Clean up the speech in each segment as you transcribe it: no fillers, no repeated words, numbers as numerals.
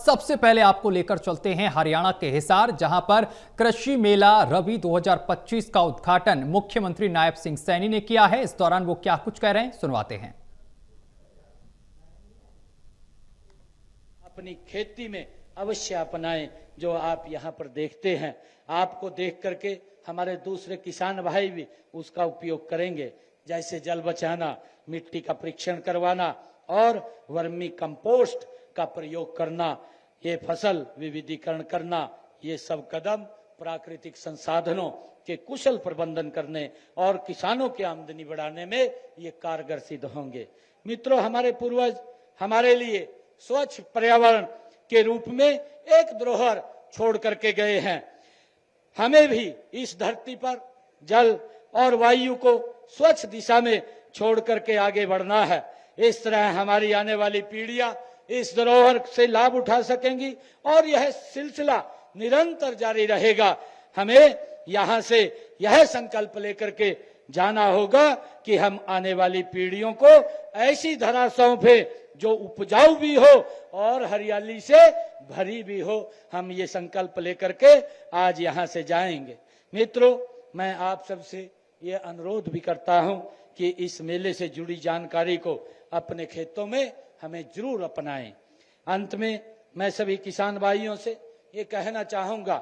सबसे पहले आपको लेकर चलते हैं हरियाणा के हिसार, जहां पर कृषि मेला रवि 2025 का उद्घाटन मुख्यमंत्री नायब सिंह सैनी ने किया है। इस दौरान वो क्या कुछ कह रहे हैं, सुनवाते हैं। अपनी खेती में अवश्य अपनाएं जो आप यहाँ पर देखते हैं। आपको देख करके हमारे दूसरे किसान भाई भी उसका उपयोग करेंगे, जैसे जल बचाना, मिट्टी का परीक्षण करवाना और वर्मी कंपोस्ट का प्रयोग करना, ये फसल विविधीकरण करना, ये सब कदम प्राकृतिक संसाधनों के कुशल प्रबंधन करने और किसानों की आमदनी बढ़ाने में ये कारगर सिद्ध होंगे। मित्रों, हमारे पूर्वज हमारे लिए स्वच्छ पर्यावरण के रूप में एक धरोहर छोड़ करके गए हैं। हमें भी इस धरती पर जल और वायु को स्वच्छ दिशा में छोड़ करके आगे बढ़ना है। इस तरह हमारी आने वाली पीढ़ियां इस धरोहर से लाभ उठा सकेंगी और यह सिलसिला निरंतर जारी रहेगा। हमें यहां से यह संकल्प लेकर के जाना होगा कि हम आने वाली पीढ़ियों को ऐसी धरा सौंपे जो उपजाऊ भी हो और हरियाली से भरी भी हो। हम ये संकल्प लेकर के आज यहाँ से जाएंगे। मित्रों, मैं आप सबसे ये अनुरोध भी करता हूँ कि इस मेले से जुड़ी जानकारी को अपने खेतों में हमें जरूर अपनाएं। अंत में मैं सभी किसान भाइयों से ये कहना चाहूंगा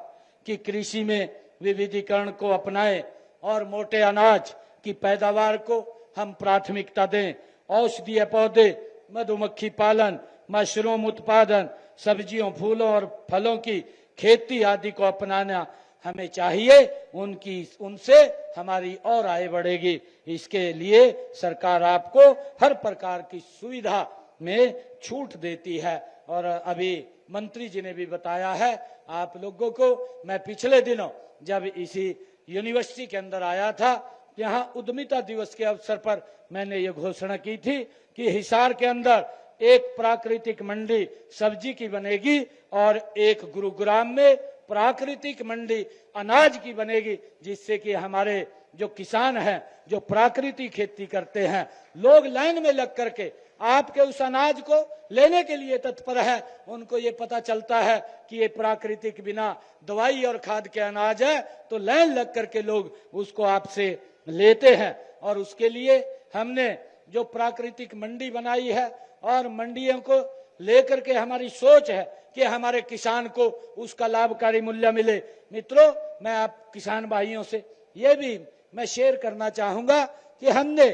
कि कृषि में विविधीकरण को अपनाएं और मोटे अनाज की पैदावार को हम प्राथमिकता दें। औषधीय पौधे, मधुमक्खी पालन, मशरूम उत्पादन, सब्जियों, फूलों और फलों की खेती आदि को अपनाना हमें चाहिए। उनसे हमारी और आय बढ़ेगी। इसके लिए सरकार आपको हर प्रकार की सुविधा में छूट देती है। और अभी मंत्री जी ने भी बताया है आप लोगों को। मैं पिछले दिनों जब इसी यूनिवर्सिटी के अंदर आया था, यहाँ उद्यमिता दिवस के अवसर पर मैंने ये घोषणा की थी कि हिसार के अंदर एक प्राकृतिक मंडी सब्जी की बनेगी और एक गुरुग्राम में प्राकृतिक मंडी अनाज की बनेगी, जिससे कि हमारे जो किसान हैं, जो प्राकृतिक खेती करते हैं, लोग लाइन में लग करके आपके उस अनाज को लेने के लिए तत्पर है। उनको ये पता चलता है कि ये प्राकृतिक बिना दवाई और खाद के अनाज है, तो लाइन लग करके लोग उसको आपसे लेते हैं। और उसके लिए हमने जो प्राकृतिक मंडी बनाई है और मंडियों को लेकर के हमारी सोच है कि हमारे किसान को उसका लाभकारी मूल्य मिले। मित्रों, मैं आप किसान भाइयों से ये भी मैं शेयर करना चाहूंगा कि हमने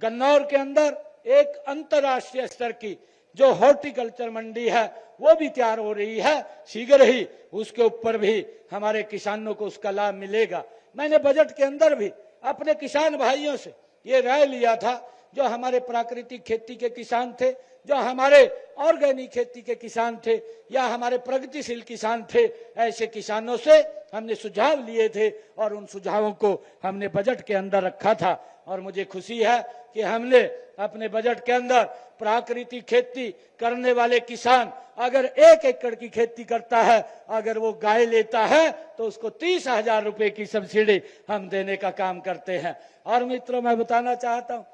गन्नौर के अंदर एक अंतर्राष्ट्रीय स्तर की जो हॉर्टिकल्चर मंडी है वो भी तैयार हो रही है। शीघ्र ही उसके ऊपर भी हमारे किसानों को उसका लाभ मिलेगा। मैंने बजट के अंदर भी अपने किसान भाइयों से ये राय लिया था, जो हमारे प्राकृतिक खेती के किसान थे, जो हमारे ऑर्गेनिक खेती के किसान थे या हमारे प्रगतिशील किसान थे, ऐसे किसानों से हमने सुझाव लिए थे और उन सुझावों को हमने बजट के अंदर रखा था। और मुझे खुशी है कि हमने अपने बजट के अंदर प्राकृतिक खेती करने वाले किसान अगर 1 एकड़ की खेती करता है, अगर वो गाय लेता है तो उसको 30,000 रुपए की सब्सिडी हम देने का काम करते हैं। और मित्रों, मैं बताना चाहता हूँ,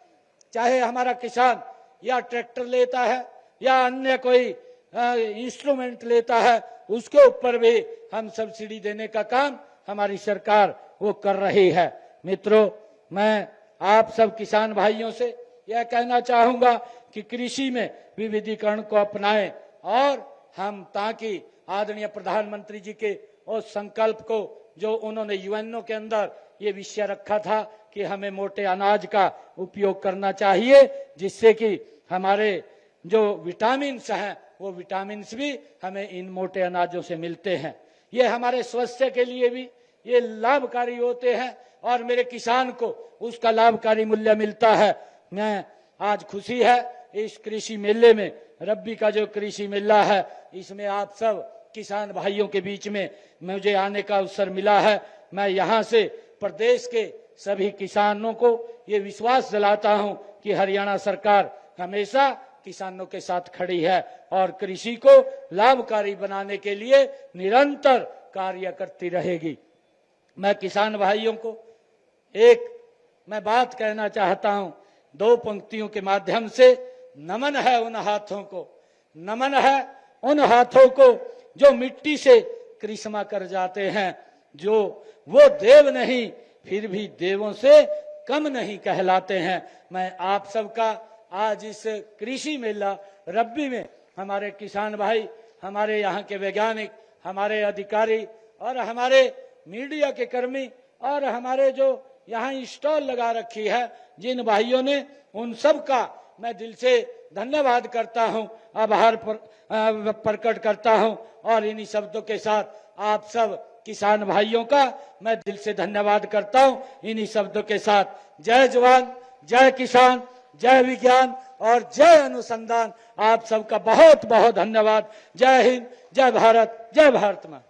चाहे हमारा किसान या ट्रैक्टर लेता है या अन्य कोई इंस्ट्रूमेंट लेता है, उसके ऊपर भी हम सब्सिडी देने का काम हमारी सरकार वो कर रही है। मित्रों, मैं आप सब किसान भाइयों से यह कहना चाहूंगा कि कृषि में विविधीकरण को अपनाएं और हम, ताकि आदरणीय प्रधानमंत्री जी के उस संकल्प को जो उन्होंने यूएनओ के अंदर ये विषय रखा था कि हमें मोटे अनाज का उपयोग करना चाहिए, जिससे कि हमारे जो विटामिन्स हैं वो विटामिन्स भी हमें इन मोटे अनाजों से मिलते हैं। ये हमारे स्वास्थ्य के लिए भी ये लाभकारी होते हैं और मेरे किसान को उसका लाभकारी मूल्य मिलता है। मैं आज खुशी है इस कृषि मेले में, रब्बी का जो कृषि मेला है, इसमें आप सब किसान भाइयों के बीच में मुझे आने का अवसर मिला है। मैं यहाँ से प्रदेश के सभी किसानों को ये विश्वास दिलाता हूँ कि हरियाणा सरकार हमेशा किसानों के साथ खड़ी है और कृषि को लाभकारी बनाने के लिए निरंतर कार्य करती रहेगी। मैं किसान भाइयों को एक मैं बात कहना चाहता हूं, 2 पंक्तियों के माध्यम से। नमन है उन हाथों को, नमन है उन हाथों को जो मिट्टी से करिश्मा कर जाते हैं, जो वो देव नहीं फिर भी देवों से कम नहीं कहलाते हैं। मैं आप सबका आज इस कृषि मेला रब्बी में हमारे किसान भाई, हमारे यहाँ के वैज्ञानिक, हमारे अधिकारी और हमारे मीडिया के कर्मी और हमारे जो यहाँ स्टॉल लगा रखी है जिन भाइयों ने, उन सब का मैं दिल से धन्यवाद करता हूँ, आभार प्रकट करता हूँ। और इन्हीं शब्दों के साथ आप सब किसान भाइयों का मैं दिल से धन्यवाद करता हूँ। इन्हीं शब्दों के साथ जय जवान, जय किसान, जय विज्ञान और जय अनुसंधान। आप सबका बहुत बहुत धन्यवाद। जय हिंद, जय भारत, जय भारत माँ।